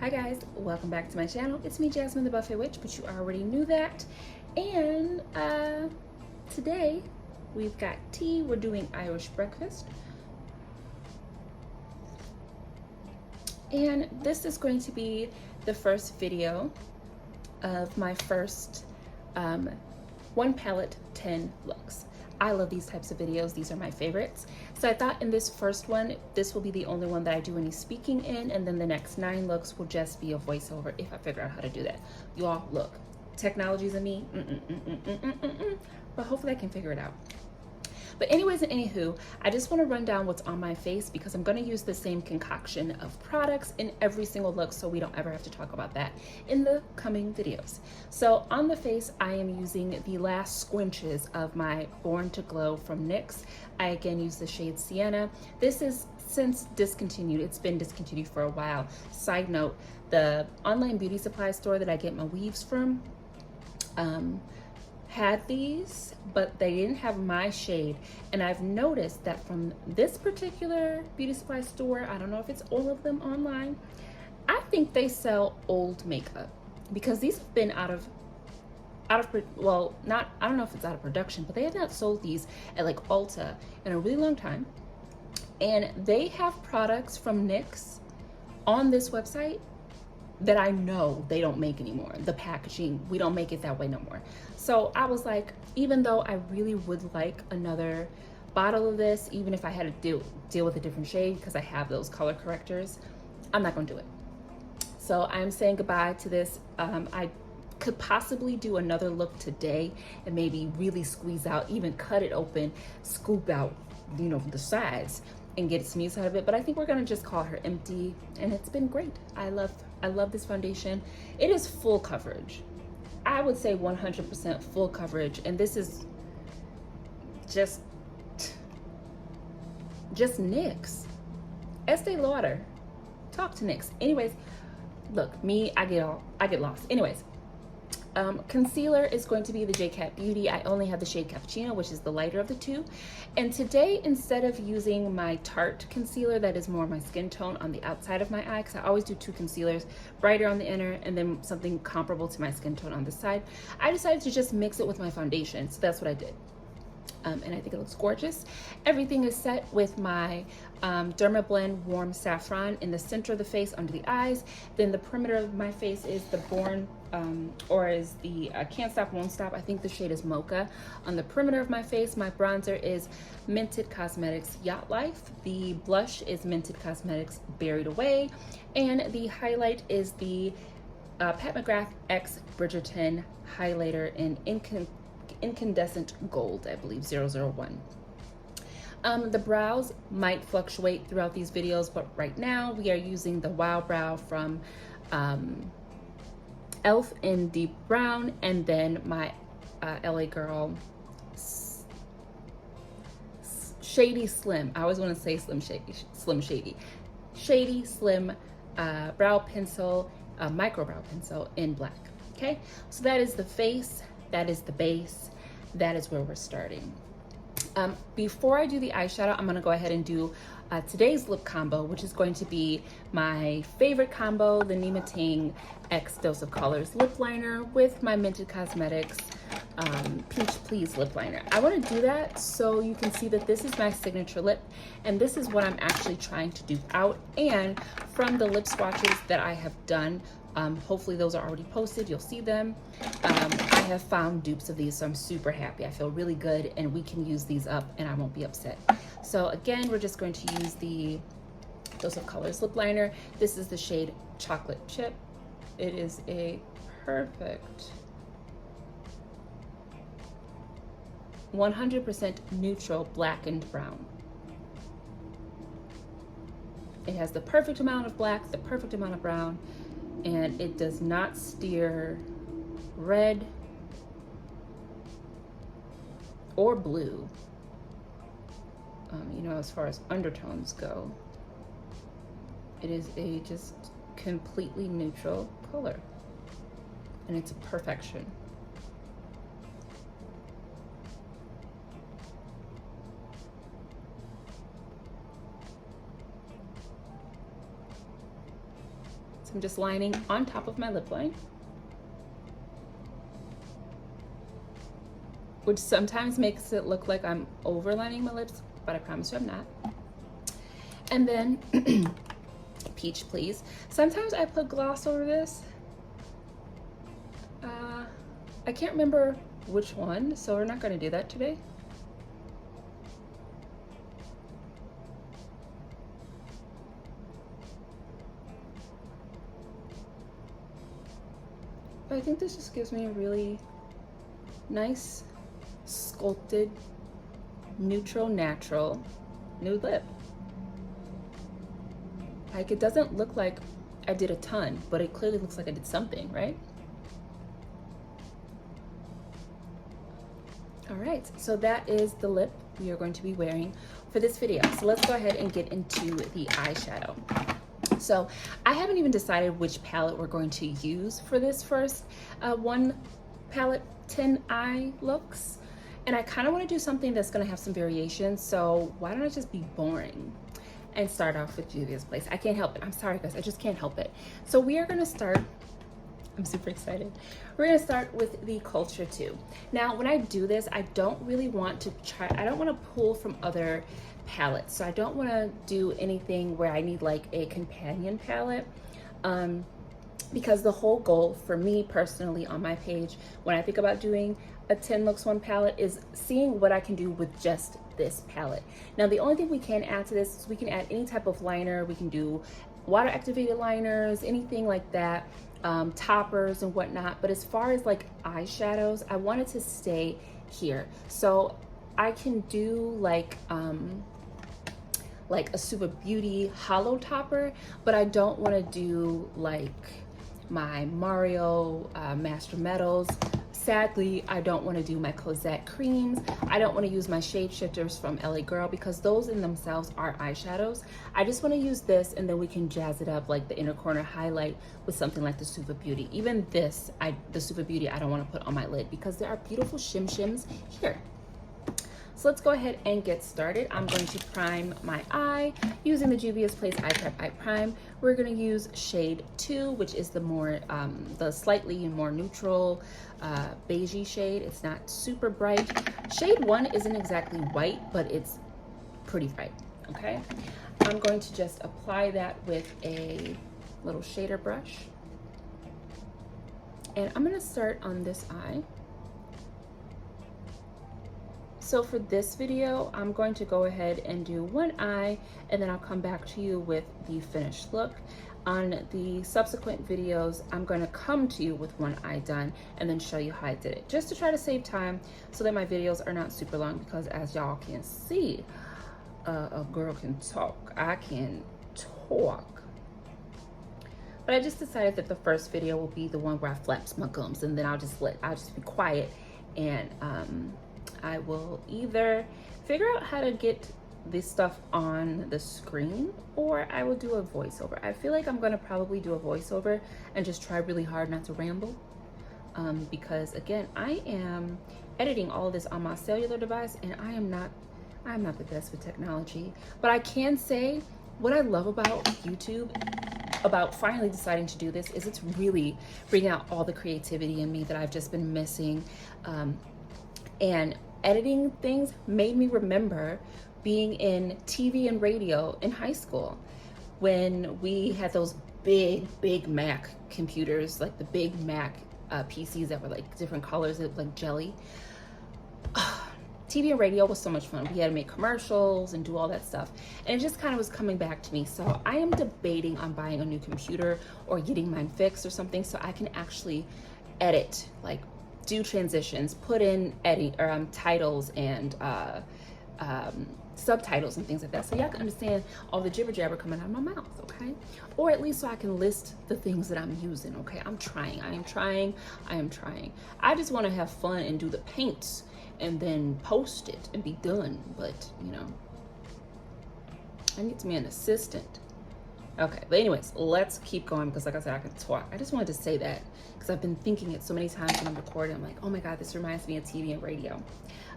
Hi guys, welcome back to my channel. It's me, Jasmine the Buffet Witch, but you already knew that. And today we've got tea. We're doing Irish breakfast. And this is going to be the first video of my first 1 palette 10 looks. I love these types of videos. These are my favorites. So I thought in this first one, this will be the only one that I do any speaking in, and then the next 9 looks will just be a voiceover if I figure out how to do that. You all, look, technology's in me, but hopefully I can figure it out. But anyways and anywho, I just want to run down what's on my face because I'm going to use the same concoction of products in every single look so we don't ever have to talk about that in the coming videos. So on the face, I am using the last squinches of my Born to Glow from NYX. I again use the shade Sienna. This is since discontinued. It's been discontinued for a while. Side note, the online beauty supply store that I get my weaves from, had these, but they didn't have my shade. And I've noticed that from this particular beauty supply store, I don't know if it's all of them online, I think they sell old makeup because these have been well, not, I don't know if it's out of production, but they have not sold these at like Ulta in a really long time. And they have products from NYX on this website that I know they don't make anymore. The packaging, we don't make it that way no more. So I was like, even though I really would like another bottle of this, even if I had to deal with a different shade because I have those color correctors, I'm not gonna do it. So I'm saying goodbye to this. I could possibly do another look today and maybe really squeeze out, even cut it open, scoop out, you know, the sides and get some use out of it. But I think we're gonna just call her empty, and it's been great. I love this foundation. It is full coverage. I would say 100% full coverage, and this is just NYX. Estee Lauder, talk to NYX. Anyways, look, me, I get lost. Anyways, concealer is going to be the J-Cat Beauty. I only have the shade Cappuccino, which is the lighter of the two. And today, instead of using my Tarte concealer that is more my skin tone on the outside of my eye, because I always do 2 concealers, brighter on the inner and then something comparable to my skin tone on the side, I decided to just mix it with my foundation. So that's what I did. And I think it looks gorgeous. Everything is set with my Derma Blend Warm Saffron in the center of the face under the eyes. Then the perimeter of my face is the Can't Stop Won't Stop. I think the shade is Mocha. On the perimeter of my face, my bronzer is Mented Cosmetics Yacht Life. The blush is Mented Cosmetics Buried Away. And the highlight is the Pat McGrath X Bridgerton highlighter in Incandescent Gold, I believe, 001. The brows might fluctuate throughout these videos, but right now we are using the Wow Brow from e.l.f. in Deep Brown, and then my LA Girl Shady Slim. I always want to say Slim Shady. Shady Slim brow pencil, micro brow pencil in black. Okay, so that is the face. That is the base. That is where we're starting. Before I do the eyeshadow, I'm gonna go ahead and do today's lip combo, which is going to be my favorite combo, the Nima Ting X Dose of Colors lip liner with my Mented Cosmetics Peach Please lip liner. I wanna do that so you can see that this is my signature lip, and this is what I'm actually trying to do out. And from the lip swatches that I have done, hopefully those are already posted, you'll see them. I have found dupes of these, so I'm super happy. I feel really good, and we can use these up and I won't be upset. So again, we're just going to use the Dose of Colors lip liner. This is the shade Chocolate Chip. It is a perfect 100% neutral blackened brown. It has the perfect amount of black, the perfect amount of brown, and it does not steer red or blue, you know, as far as undertones go. It is a just completely neutral color, and it's a perfection. So I'm just lining on top of my lip line, which sometimes makes it look like I'm overlining my lips, but I promise you I'm not. And then, peach please. Sometimes I put gloss over this. I can't remember which one, so we're not gonna do that today. But I think this just gives me a really nice, sculpted, neutral, natural nude lip. Like, it doesn't look like I did a ton, but it clearly looks like I did something, right? All right, so that is the lip we are going to be wearing for this video. So let's go ahead and get into the eyeshadow. So I haven't even decided which palette we're going to use for this first one palette 10 eye looks. And I kind of want to do something that's going to have some variation. So why don't I just be boring and start off with Juvia's Place? I can't help it. I'm sorry, guys. I just can't help it. So we are going to start. I'm super excited. We're going to start with the Culture 2. Now, when I do this, I don't really want to I don't want to pull from other palettes. So I don't want to do anything where I need like a companion palette. Because the whole goal for me personally on my page, when I think about doing a 10 looks 1 palette, is seeing what I can do with just this palette. Now, the only thing we can add to this is we can add any type of liner. We can do water activated liners, anything like that, toppers and whatnot. But as far as like eyeshadows, I wanted to stay here. So I can do like a Super Beauty hollow topper, but I don't want to do like my Mario Master Metals. Sadly, I don't want to do my Cosette creams. I don't want to use my shade shifters from LA Girl because those in themselves are eyeshadows. I just want to use this, and then we can jazz it up like the inner corner highlight with something like the Super Beauty. Even this, the Super Beauty, I don't want to put on my lid because there are beautiful shims here. So let's go ahead and get started. I'm going to prime my eye using the Juvia's Place Eye Prep Eye Prime. We're going to use shade 2, which is the more, the slightly more neutral beigey shade. It's not super bright. Shade 1 isn't exactly white, but it's pretty bright, okay? I'm going to just apply that with a little shader brush. And I'm going to start on this eye. So for this video, I'm going to go ahead and do one eye, and then I'll come back to you with the finished look. On the subsequent videos, I'm going to come to you with one eye done and then show you how I did it, just to try to save time so that my videos are not super long, because as y'all can see, a girl can talk. I can talk. But I just decided that the first video will be the one where I flaps my gums, and then I'll just be quiet, and I will either figure out how to get this stuff on the screen, or I will do a voiceover. I feel like I'm gonna probably do a voiceover and just try really hard not to ramble, because again, I am editing all of this on my cellular device, and I'm not the best with technology. But I can say what I love about YouTube, about finally deciding to do this, is it's really bringing out all the creativity in me that I've just been missing. And editing things made me remember being in TV and radio in high school when we had those big Mac computers, like the big Mac PCs that were like different colors, like jelly. TV and radio was so much fun. We had to make commercials and do all that stuff. And it just kind of was coming back to me. So I am debating on buying a new computer or getting mine fixed or something so I can actually edit, like do transitions, put in titles and subtitles and things like that, so y'all can understand all the jibber jabber coming out of my mouth, okay? Or at least so I can list the things that I'm using, okay? I am trying. I just want to have fun and do the paints and then post it and be done. But you know, I need to be an assistant. Okay, but anyways, let's keep going because like I said, I can talk. I just wanted to say that because I've been thinking it so many times when I'm recording. I'm like, oh my God, this reminds me of TV and radio.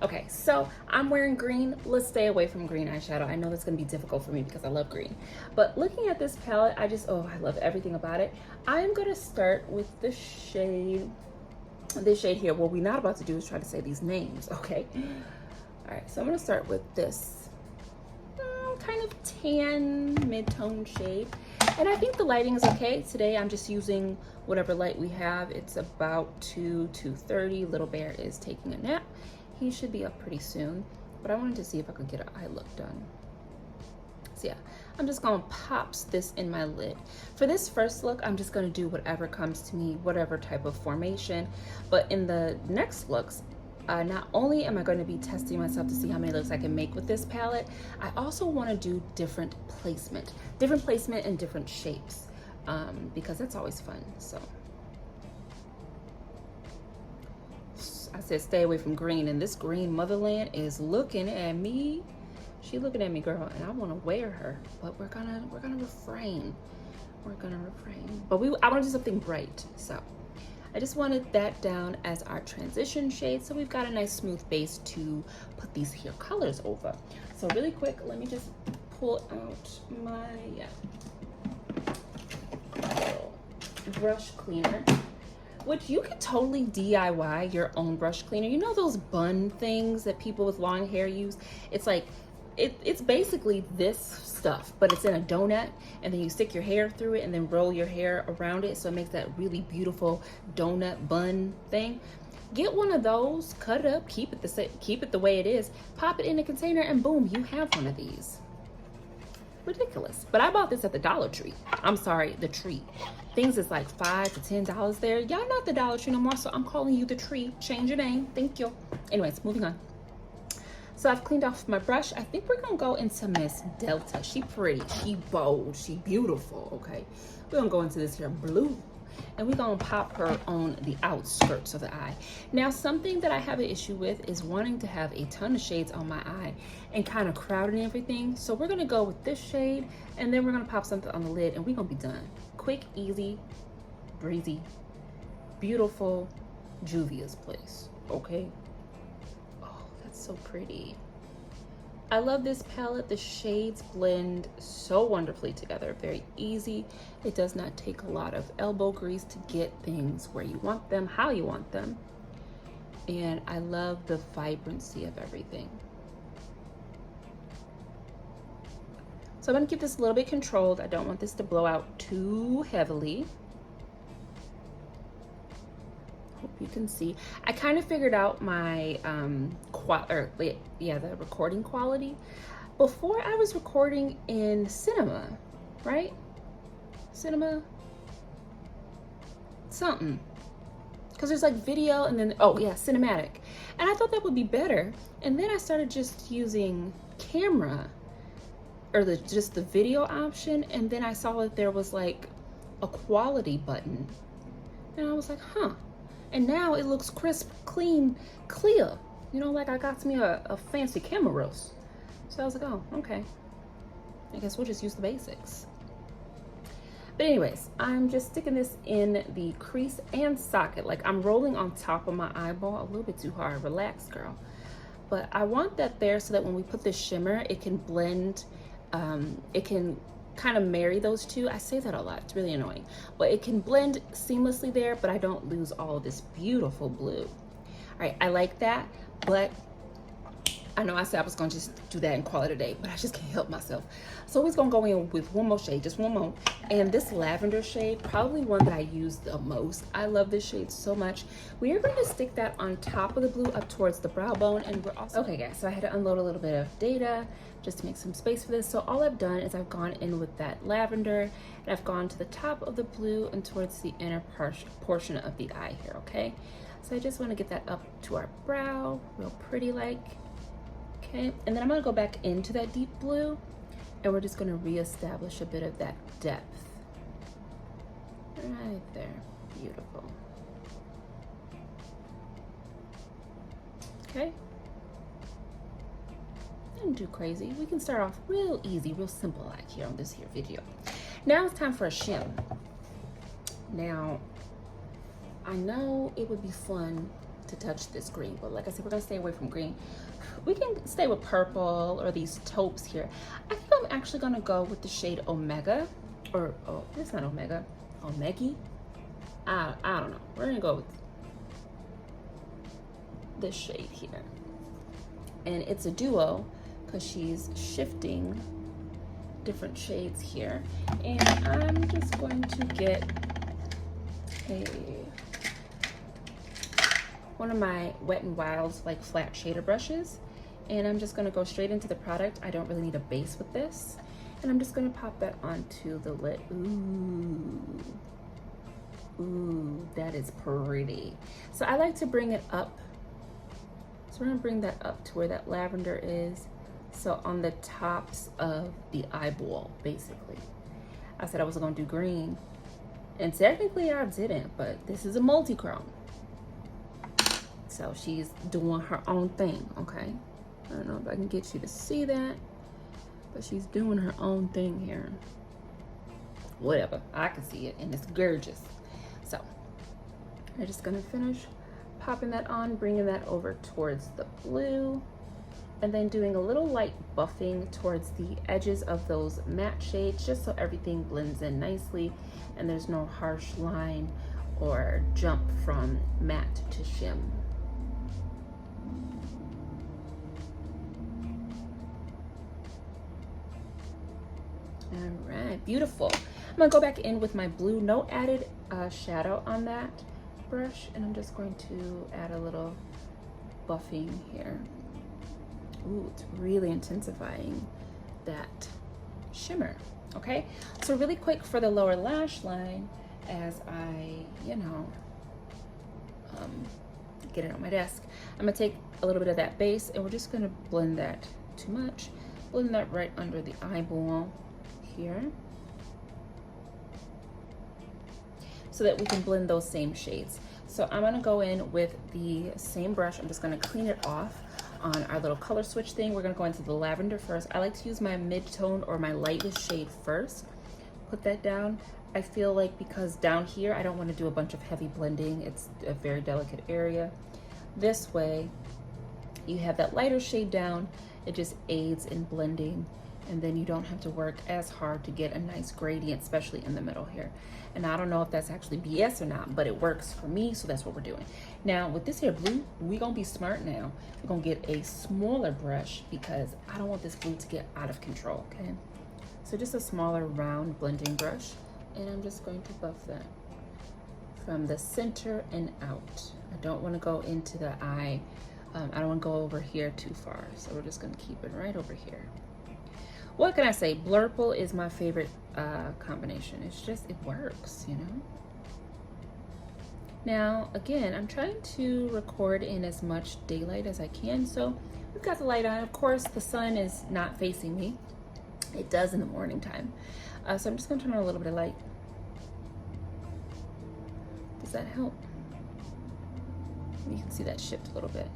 Okay, so I'm wearing green. Let's stay away from green eyeshadow. I know that's gonna be difficult for me because I love green. But looking at this palette, I love everything about it. I'm gonna start with this shade here. What we're not about to do is try to say these names, okay? All right, so I'm gonna start with this kind of tan mid-tone shade, and I think the lighting is okay. Today I'm just using whatever light we have. It's about 2:30. Little Bear is taking a nap. He should be up pretty soon, but I wanted to see if I could get an eye look done. So yeah, I'm just gonna pop this in my lid. For this first look, I'm just gonna do whatever comes to me, whatever type of formation. But in the next looks, not only am I going to be testing myself to see how many looks I can make with this palette, I also want to do different placement and different shapes, because that's always fun. So I said stay away from green, and this green motherland is looking at me. She looking at me, girl, and I want to wear her, but we're gonna refrain. But I want to do something bright, so I just wanted that down as our transition shade, so we've got a nice smooth base to put these here colors over. So really quick, let me just pull out my little brush cleaner, which you could totally DIY your own brush cleaner. You know those bun things that people with long hair use? It's like, it's basically this stuff, but it's in a donut, and then you stick your hair through it and then roll your hair around it, so it makes that really beautiful donut bun thing. Get one of those, cut it up, keep it the way it is, pop it in a container, and boom, you have one of these. Ridiculous. But I bought this at the Dollar Tree. I'm sorry, the Tree. Things is like $5 to $10 there. Y'all not the Dollar Tree no more, so I'm calling you the Tree. Change your name. Thank you. Anyways, moving on. So I've cleaned off my brush. I think we're gonna go into Miss Delta. She pretty, she bold, she beautiful, okay? We're gonna go into this here blue, and we're gonna pop her on the outskirts of the eye. Now, something that I have an issue with is wanting to have a ton of shades on my eye and kind of crowding everything. So we're gonna go with this shade, and then we're gonna pop something on the lid, and we're gonna be done. Quick, easy, breezy, beautiful Juvia's place, okay? So pretty. I love this palette. The shades blend so wonderfully together. Very easy. It does not take a lot of elbow grease to get things where you want them, how you want them. And I love the vibrancy of everything. So I'm gonna keep this a little bit controlled. I don't want this to blow out too heavily. You can see I kind of figured out my the recording quality. Before I was recording in cinema, right? Cinema something, because there's like video and then cinematic, and I thought that would be better, and then I started just using camera or just the video option, and then I saw that there was like a quality button, and I was like, huh. And now it looks crisp, clean, clear. You know, like I got me a fancy camera. So I was like, oh, okay. I guess we'll just use the basics. But anyways, I'm just sticking this in the crease and socket. Like I'm rolling on top of my eyeball a little bit too hard. Relax, girl. But I want that there so that when we put this shimmer, it can blend, it can kind of marry those two. I say that a lot, it's really annoying, but it can blend seamlessly there, but I don't lose all of this beautiful blue. All right, I like that, but I know I said I was gonna just do that and call it a day, but I just can't help myself. So we're gonna go in with one more shade, just one more, and this lavender shade, probably one that I use the most. I love this shade so much. We are going to stick that on top of the blue up towards the brow bone, and we're also okay guys, so I had to unload a little bit of data just to make some space for this. So all I've done is I've gone in with that lavender, and I've gone to the top of the blue and towards the inner portion of the eye here, okay? So I just want to get that up to our brow, real pretty like. Okay, and then I'm gonna go back into that deep blue, and we're just gonna reestablish a bit of that depth. Right there, beautiful. Okay. Don't do crazy. We can start off real easy, real simple like here on this here video. Now it's time for a shim. Now, I know it would be fun to touch this green, but like I said, we're gonna stay away from green. We can stay with purple or these taupes here. I think I'm actually gonna go with the shade Omega, or oh, it's not Omega, Omegi. I don't know. We're gonna go with this shade here, and it's a duo because she's shifting different shades here. And I'm just going to get one of my Wet n Wild's like flat shader brushes, and I'm just going to go straight into the product. I don't really need a base with this, and I'm just going to pop that onto the lid. Ooh, that is pretty. So I like to bring it up. So we're going to bring that up to where that lavender is. So on the tops of the eyeball, basically. I said I was going to do green, and technically I didn't, but this is a multi-chrome. So she's doing her own thing, okay? I don't know if I can get you to see that, but she's doing her own thing here. Whatever, I can see it, and it's gorgeous. So I'm just gonna finish popping that on, bringing that over towards the blue, and then doing a little light buffing towards the edges of those matte shades, just so everything blends in nicely and there's no harsh line or jump from matte to shim. All right, beautiful. I'm gonna go back in with my blue, no added shadow on that brush, and I'm just going to add a little buffing here. Ooh, it's really intensifying that shimmer, okay? So really quick for the lower lash line, as I, get it on my desk, I'm gonna take a little bit of that base, and we're just gonna blend that too much. Blend that right under the eyeball here, so that we can blend those same shades. So I'm gonna go in with the same brush. I'm just gonna clean it off on our little color switch thing. We're gonna go into the lavender first. I like to use my mid-tone or my lightest shade first. Put that down. I feel like because down here, I don't wanna do a bunch of heavy blending. It's a very delicate area. This way, you have that lighter shade down. It just aids in blending, and then you don't have to work as hard to get a nice gradient, especially in the middle here. And I don't know if that's actually BS or not, but it works for me, so that's what we're doing. Now, with this here blue, we're gonna be smart now. We're gonna get a smaller brush because I don't want this blue to get out of control, okay? So just a smaller round blending brush, and I'm just going to buff that from the center and out. I don't wanna go into the eye. I don't wanna go over here too far, so we're just gonna keep it right over here. What can I say? Blurple is my favorite combination. It's just, it works, you know? Now, again, I'm trying to record in as much daylight as I can, so we've got the light on. Of course, the sun is not facing me. It does in the morning time. So I'm just gonna turn on a little bit of light. Does that help? You can see that shift a little bit.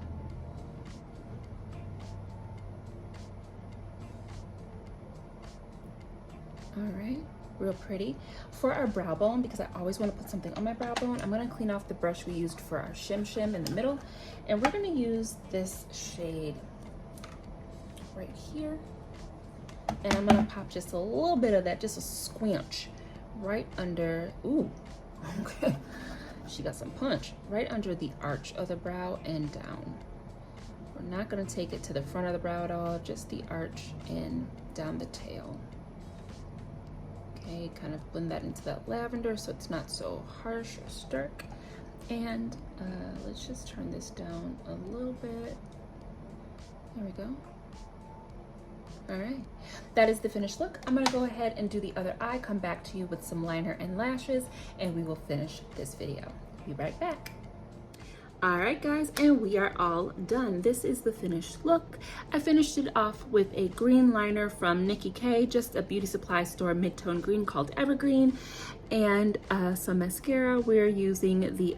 All right, real pretty. For our brow bone, because I always want to put something on my brow bone, I'm going to clean off the brush we used for our shim in the middle, and we're going to use this shade right here, and I'm going to pop just a little bit of that, just a squinch right under, ooh, okay, she got some punch, right under the arch of the brow and down. We're not going to take it to the front of the brow at all, just the arch and down the tail. Okay, kind of blend that into that lavender so it's not so harsh or stark. And let's just turn this down a little bit. There we go. All right, that is the finished look. I'm gonna go ahead and do the other eye, come back to you with some liner and lashes, and we will finish this video. Be right back. All right, guys, and we are all done. This is the finished look. I finished it off with a green liner from Nikki K, just a beauty supply store mid-tone green called Evergreen, and some mascara. We're using the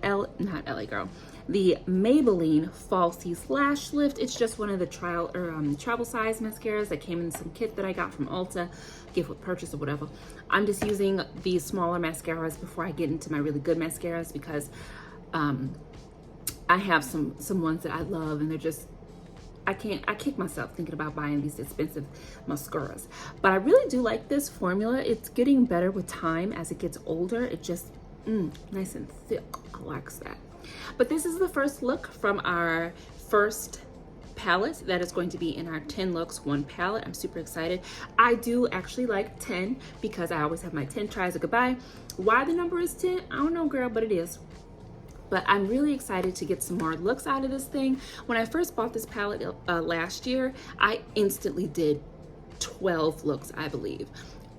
the Maybelline Falsies Lash Lift. It's just one of the travel size mascaras that came in some kit that I got from Ulta, gift with purchase or whatever. I'm just using these smaller mascaras before I get into my really good mascaras, because I have some ones that I love, and they're just, I kick myself thinking about buying these expensive mascaras. But I really do like this formula. It's getting better with time as it gets older. It just, nice and thick. I like that. But this is the first look from our first palette that is going to be in our 10 looks 1 palette. I'm super excited. I do actually like 10 because I always have my 10 tries of goodbye. Why the number is 10, I don't know, girl, but it is. But I'm really excited to get some more looks out of this thing. When I first bought this palette last year, I instantly did 12 looks, I believe.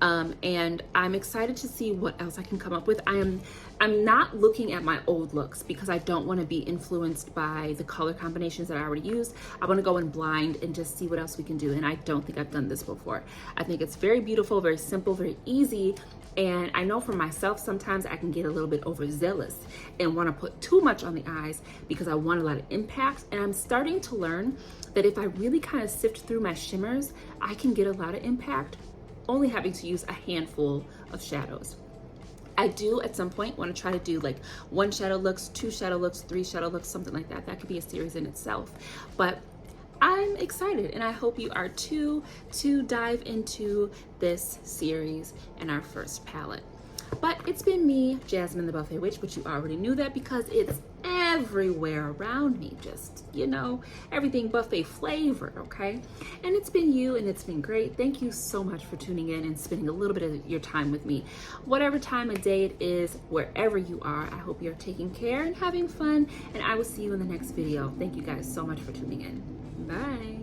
And I'm excited to see what else I can come up with. I'm not looking at my old looks because I don't want to be influenced by the color combinations that I already used. I want to go in blind and just see what else we can do. And I don't think I've done this before. I think it's very beautiful, very simple, very easy. And I know for myself, sometimes I can get a little bit overzealous and want to put too much on the eyes because I want a lot of impact. And I'm starting to learn that if I really kind of sift through my shimmers, I can get a lot of impact, only having to use a handful of shadows. I do at some point want to try to do like 1 shadow looks, 2 shadow looks, 3 shadow looks, something like that. That could be a series in itself. But I'm excited, and I hope you are too, to dive into this series and our first palette. But it's been me, Jasmine the Buffet Witch, but you already knew that because it's everywhere around me, just, you know, everything buffet flavored, okay? And it's been you, and it's been great. Thank you so much for tuning in and spending a little bit of your time with me. Whatever time of day it is, wherever you are, I hope you're taking care and having fun, and I will see you in the next video. Thank you guys so much for tuning in. Bye.